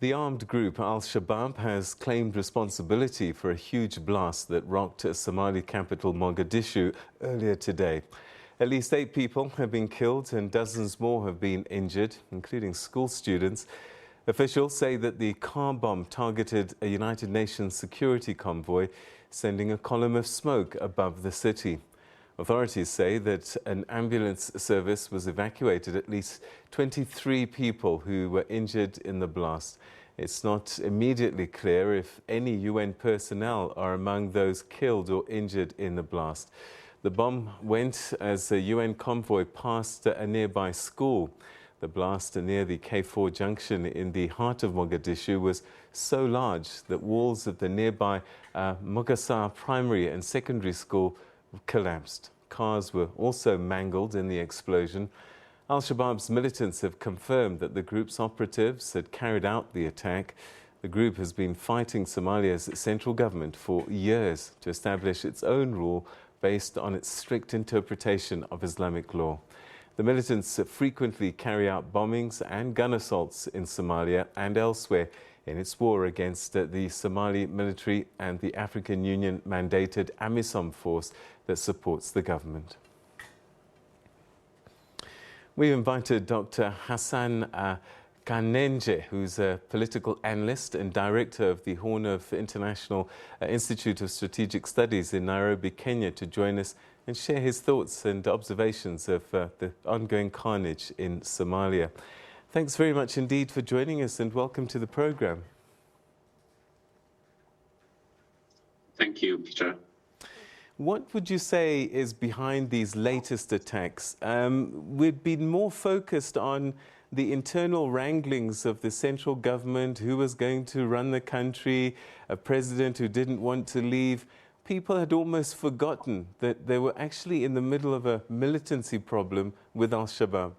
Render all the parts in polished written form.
The armed group al-Shabab has claimed responsibility for a huge blast that rocked Somali capital Mogadishu earlier today. At least 8 people have been killed and dozens more have been injured, including school students. Officials say that the car bomb targeted a United Nations security convoy, sending a column of smoke above the city. Authorities say that an ambulance service was evacuated. At least 23 people who were injured in the blast. It's not immediately clear if any UN personnel are among those killed or injured in the blast. The bomb went as a UN convoy passed a nearby school. The blast near the K4 junction in the heart of Mogadishu was so large that walls of the nearby Mogadishu primary and secondary school collapsed. Cars were also mangled in the explosion. Al-Shabab's militants have confirmed that the group's operatives had carried out the attack. The group has been fighting Somalia's central government for years to establish its own rule based on its strict interpretation of Islamic law. The militants frequently carry out bombings and gun assaults in Somalia and elsewhere in its war against the Somali military and the African Union-mandated AMISOM force that supports the government. We've invited Dr Hassan Khannenje, who's a political analyst and director of the Horn of International Institute of Strategic Studies in Nairobi, Kenya, to join us and share his thoughts and observations of the ongoing carnage in Somalia. Thanks very much indeed for joining us and welcome to the program. Thank you, Peter. What would you say is behind these latest attacks? We've been more focused on the internal wranglings of the central government, who was going to run the country, a president who didn't want to leave. People had almost forgotten that they were actually in the middle of a militancy problem with Al-Shabab.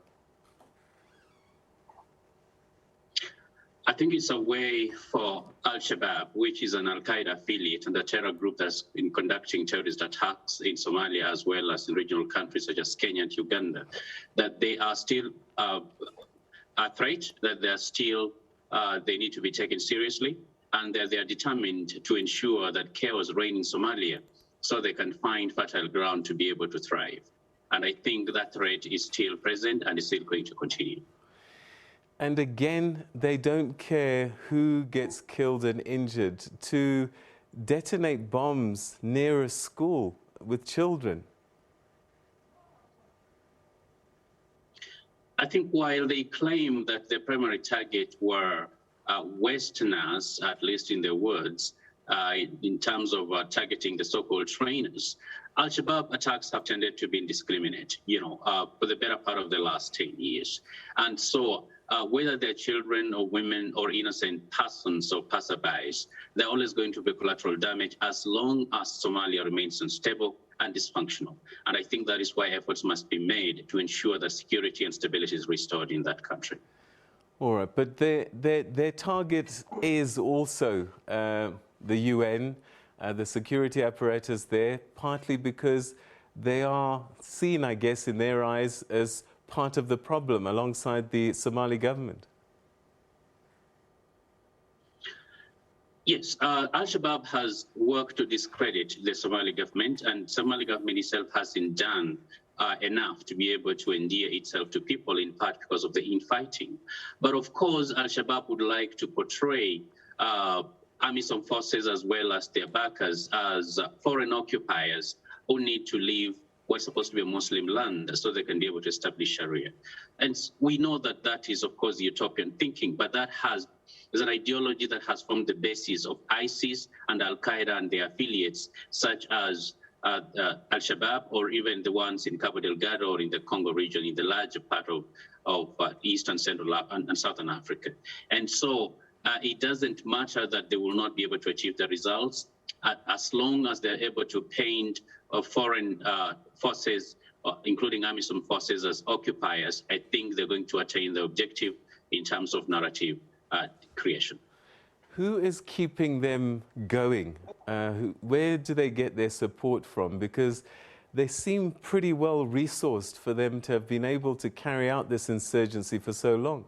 I think it's a way for Al-Shabab, which is an Al-Qaeda affiliate and a terror group that's been conducting terrorist attacks in Somalia as well as in regional countries such as Kenya and Uganda, that they are still a threat, that they're still, they need to be taken seriously, and that they are determined to ensure that chaos reigns in Somalia so they can find fertile ground to be able to thrive. And I think that threat is still present and is still going to continue. And again, they don't care who gets killed and injured. To detonate bombs near a school with children. I think while they claim that their primary target were Westerners, at least in their words, in terms of targeting the so-called trainers, Al-Shabaab attacks have tended to be indiscriminate, for the better part of the last 10 years. And so whether they're children or women or innocent persons or passerbys, they're always going to be collateral damage as long as Somalia remains unstable and dysfunctional. And I think that is why efforts must be made to ensure that security and stability is restored in that country. All right, but their target is also the UN, the security apparatus there, partly because they are seen, I guess, in their eyes as part of the problem alongside the Somali government. Yes, Al-Shabaab has worked to discredit the Somali government, and Somali government itself hasn't done enough to be able to endear itself to people, in part because of the infighting. But of course, Al-Shabaab would like to portray AMISOM forces as well as their backers as foreign occupiers who need to leave what's supposed to be a Muslim land so they can be able to establish Sharia. And we know that that is, of course, utopian thinking, but that is an ideology that has formed the basis of ISIS and Al-Qaeda and their affiliates, such as Al-Shabab, or even the ones in Cabo Delgado or in the Congo region, in the larger part of Eastern, Central, and Southern Africa. And so it doesn't matter that they will not be able to achieve the results as long as they're able to paint foreign forces, including AMISOM forces, as occupiers. I think they're going to attain the objective in terms of narrative creation. Who is keeping them going? Where do they get their support from? Because they seem pretty well resourced for them to have been able to carry out this insurgency for so long.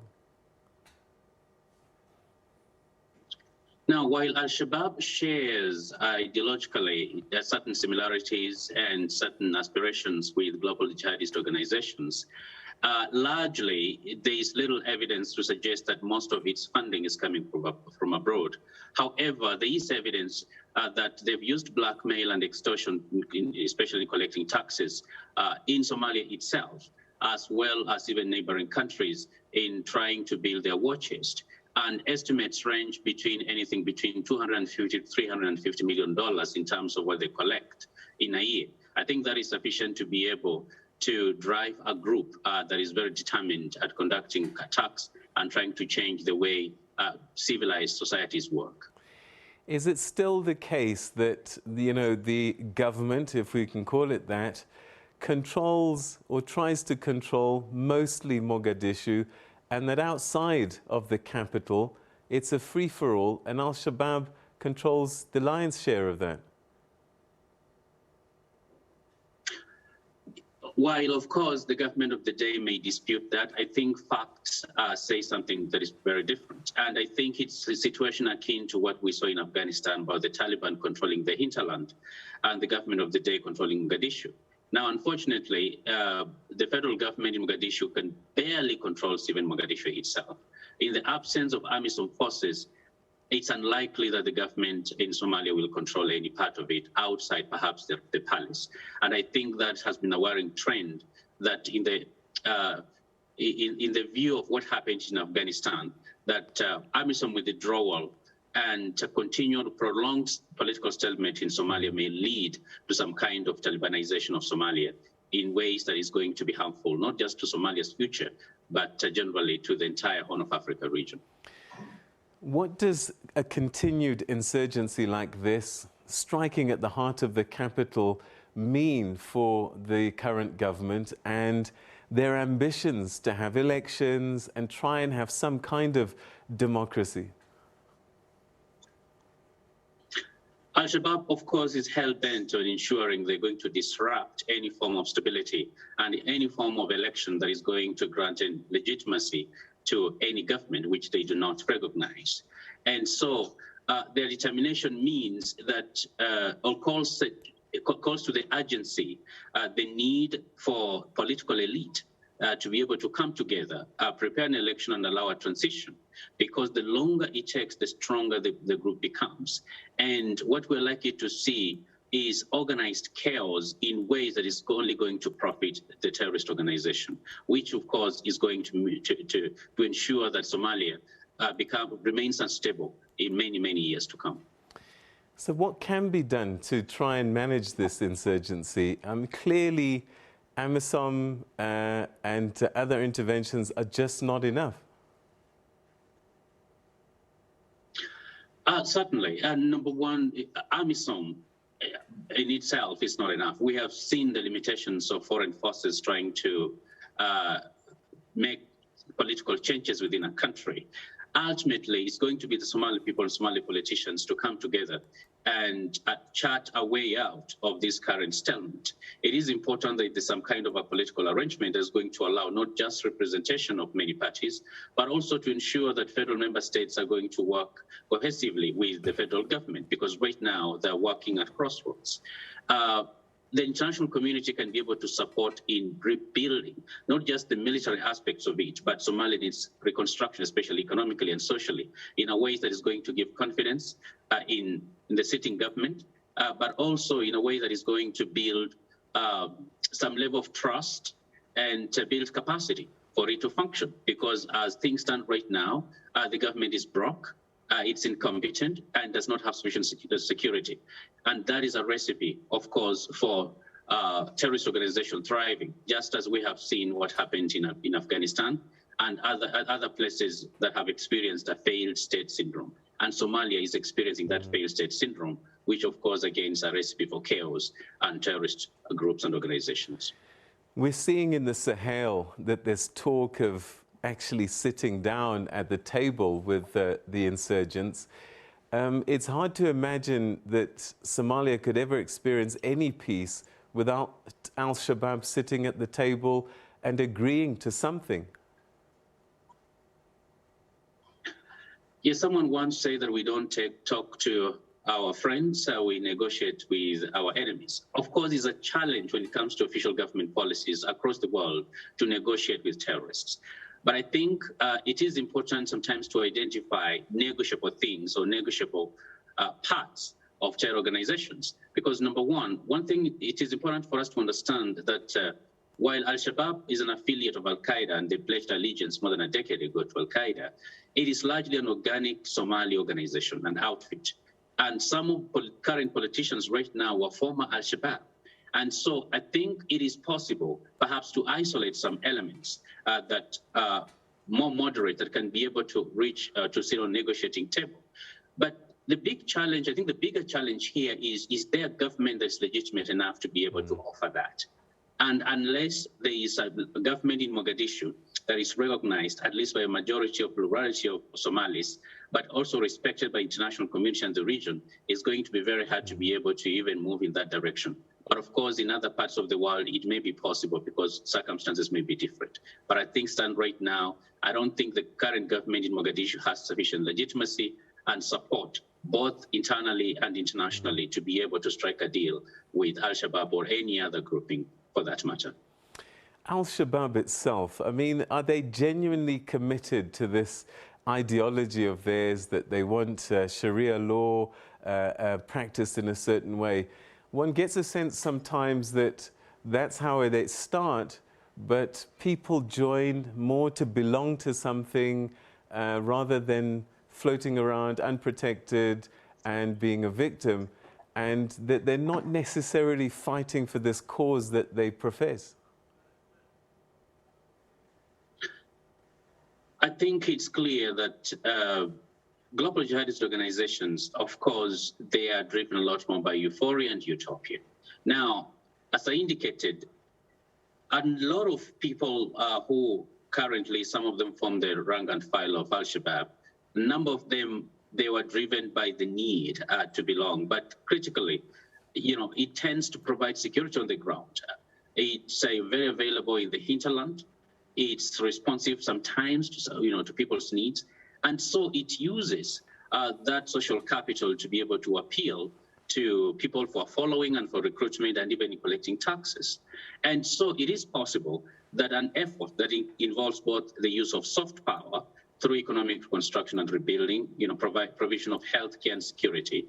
Now, while Al-Shabab shares ideologically certain similarities and certain aspirations with global jihadist organizations, largely there is little evidence to suggest that most of its funding is coming from abroad. However, there is evidence that they've used blackmail and extortion, especially collecting taxes, in Somalia itself, as well as even neighboring countries, in trying to build their war chest. And estimates range between anything between $250 to $350 million in terms of what they collect in a year. I think that is sufficient to be able to drive a group that is very determined at conducting attacks and trying to change the way civilized societies work. Is it still the case that, the government, if we can call it that, controls or tries to control mostly Mogadishu, and that outside of the capital, it's a free-for-all, and Al-Shabab controls the lion's share of that? While, of course, the government of the day may dispute that, I think facts say something that is very different. And I think it's a situation akin to what we saw in Afghanistan about the Taliban controlling the hinterland and the government of the day controlling Mogadishu. Now, unfortunately, the federal government in Mogadishu can barely control even Mogadishu itself. In the absence of AMISOM forces, it's unlikely that the government in Somalia will control any part of it outside perhaps the palace. And I think that has been a worrying trend, that in the view of what happened in Afghanistan, that AMISOM withdrawal and continued prolonged political stalemate in Somalia may lead to some kind of Talibanization of Somalia in ways that is going to be harmful, not just to Somalia's future, but generally to the entire Horn of Africa region. What does a continued insurgency like this, striking at the heart of the capital, mean for the current government and their ambitions to have elections and try and have some kind of democracy? Al-Shabab, of course, is hell-bent on ensuring they're going to disrupt any form of stability and any form of election that is going to grant legitimacy to any government which they do not recognize. And so their determination means that calls to the urgency, the need for political elite to be able to come together, prepare an election and allow a transition, because the longer it takes, the stronger the group becomes. And what we're likely to see is organized chaos in ways that is only going to profit the terrorist organization, which of course is going to ensure that Somalia remains unstable in many, many years to come. So what can be done to try and manage this insurgency? Clearly, AMISOM and other interventions are just not enough. Certainly. Number one, AMISOM in itself is not enough. We have seen the limitations of foreign forces trying to make political changes within a country. Ultimately, it's going to be the Somali people and Somali politicians to come together and chart a way out of this current stalemate. It is important that there's some kind of a political arrangement that's going to allow not just representation of many parties, but also to ensure that federal member states are going to work cohesively with the federal government, because right now they're working at crossroads. The international community can be able to support in rebuilding, not just the military aspects of it, but Somalia needs reconstruction, especially economically and socially, in a way that is going to give confidence in the sitting government, but also in a way that is going to build some level of trust and to build capacity for it to function. Because as things stand right now, the government is broke. It's incompetent and does not have sufficient security. And that is a recipe, of course, for terrorist organization thriving, just as we have seen what happened in Afghanistan and other places that have experienced a failed state syndrome. And Somalia is experiencing that failed state syndrome, which, of course, again, is a recipe for chaos and terrorist groups and organizations. We're seeing in the Sahel that there's talk of actually sitting down at the table with the insurgents. It's hard to imagine that Somalia could ever experience any peace without Al-Shabab sitting at the table and agreeing to something. Yes, someone once said that we don't talk to our friends, we negotiate with our enemies. Of course, it's a challenge when it comes to official government policies across the world to negotiate with terrorists. But I think it is important sometimes to identify negotiable things or negotiable parts of terror organizations. Because number one thing, it is important for us to understand that while Al-Shabab is an affiliate of Al-Qaeda and they pledged allegiance more than a decade ago to Al-Qaeda, it is largely an organic Somali organization, an outfit. And some of current politicians right now are former Al-Shabab. And so I think it is possible perhaps to isolate some elements that are more moderate that can be able to reach to sit on a negotiating table. But the big challenge, I think the bigger challenge here is there a government that's legitimate enough to be able to offer that? And unless there is a government in Mogadishu that is recognized, at least by a majority or plurality of Somalis, but also respected by international community and the region, it's going to be very hard to be able to even move in that direction. But of course, in other parts of the world, it may be possible because circumstances may be different. But I think stand right now, I don't think the current government in Mogadishu has sufficient legitimacy and support, both internally and internationally, to be able to strike a deal with Al-Shabab or any other grouping for that matter. Al-Shabab itself, I mean, are they genuinely committed to this ideology of theirs that they want Sharia law practiced in a certain way? One gets a sense sometimes that that's how they start, but people join more to belong to something rather than floating around unprotected and being a victim, and that they're not necessarily fighting for this cause that they profess. I think it's clear that global jihadist organizations, of course, they are driven a lot more by euphoria and utopia. Now, as I indicated, a lot of people who currently, some of them form the rank and file of Al-Shabaab, a number of them, they were driven by the need to belong. But critically, you know, it tends to provide security on the ground. It's very available in the hinterland. It's responsive sometimes to, you know, to people's needs. And so it uses that social capital to be able to appeal to people for following and for recruitment and even collecting taxes. And so it is possible that an effort that involves both the use of soft power through economic reconstruction and rebuilding, you know, provision of healthcare and security,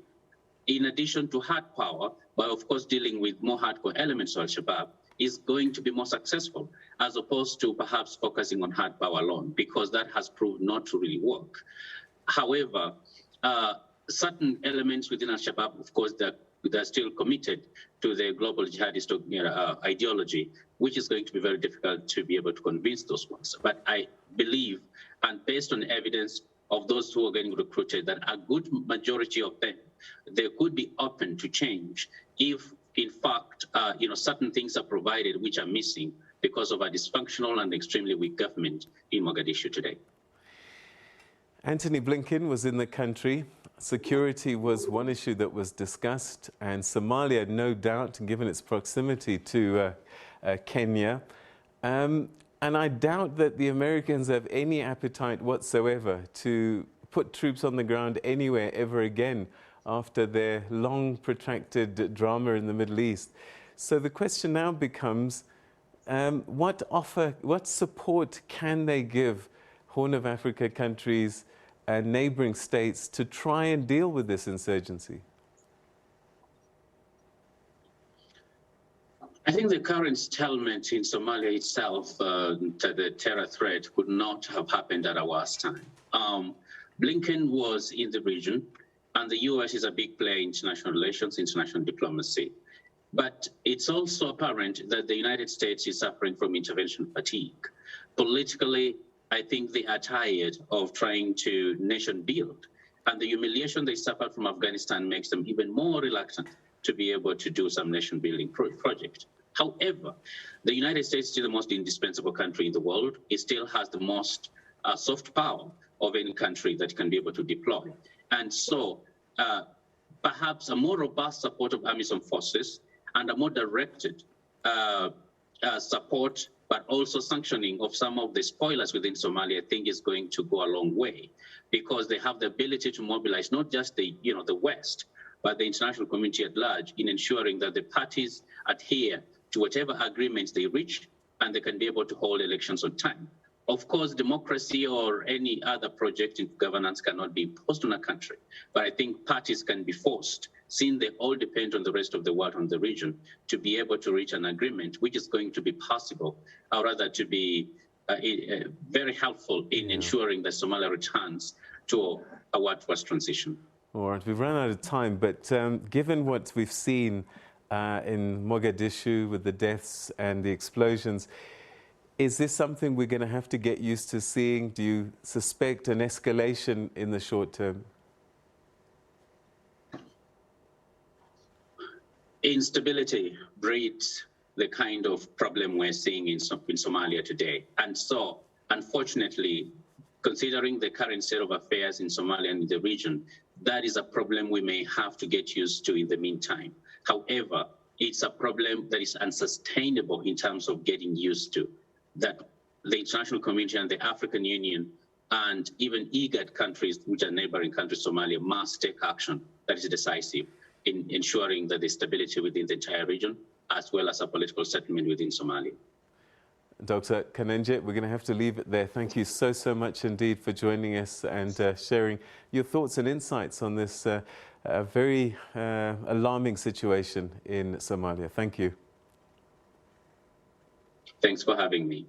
in addition to hard power, but of course dealing with more hardcore elements of Al-Shabaab, is going to be more successful, as opposed to perhaps focusing on hard power alone, because that has proved not to really work. However, certain elements within Al-Shabaab, of course, they're still committed to the global jihadist ideology, which is going to be very difficult to be able to convince those ones. But I believe, and based on evidence of those who are getting recruited, that a good majority of them, they could be open to change if, in fact, you know, certain things are provided which are missing because of a dysfunctional and extremely weak government in Mogadishu today. Antony Blinken was in the country. Security was one issue that was discussed, and Somalia, no doubt, given its proximity to Kenya. And I doubt that the Americans have any appetite whatsoever to put troops on the ground anywhere ever again after their long protracted drama in the Middle East. So the question now becomes, what support can they give Horn of Africa countries and neighboring states to try and deal with this insurgency? I think the current stalemate in Somalia itself, the terror threat, could not have happened at a worse time. Blinken was in the region, and the U.S. is a big player in international relations, international diplomacy. But it's also apparent that the United States is suffering from intervention fatigue. Politically, I think they are tired of trying to nation build. And the humiliation they suffered from Afghanistan makes them even more reluctant to be able to do some nation building project. However, the United States is still the most indispensable country in the world. It still has the most soft power of any country that can be able to deploy. And so perhaps a more robust support of AMISOM forces and a more directed support but also sanctioning of some of the spoilers within Somalia, I think is going to go a long way, because they have the ability to mobilize not just the West, but the international community at large in ensuring that the parties adhere to whatever agreements they reach, and they can be able to hold elections on time. Of course, democracy or any other project in governance cannot be imposed on a country, but I think parties can be forced, since they all depend on the rest of the world, on the region, to be able to reach an agreement which is going to be possible, or rather to be very helpful in ensuring that Somalia returns to a world-class transition. All right, we've run out of time, but given what we've seen in Mogadishu with the deaths and the explosions, is this something we're going to have to get used to seeing? Do you suspect an escalation in the short term? Instability breeds the kind of problem we're seeing in Somalia today. And so, unfortunately, considering the current state of affairs in Somalia and in the region, that is a problem we may have to get used to in the meantime. However, it's a problem that is unsustainable in terms of getting used to, that the international community and the African Union and even IGAD countries, which are neighboring countries, Somalia, must take action that is decisive in ensuring that there's stability within the entire region, as well as a political settlement within Somalia. Dr. Khannenje, we're going to have to leave it there. Thank you so much indeed for joining us and sharing your thoughts and insights on this very alarming situation in Somalia. Thank you. Thanks for having me.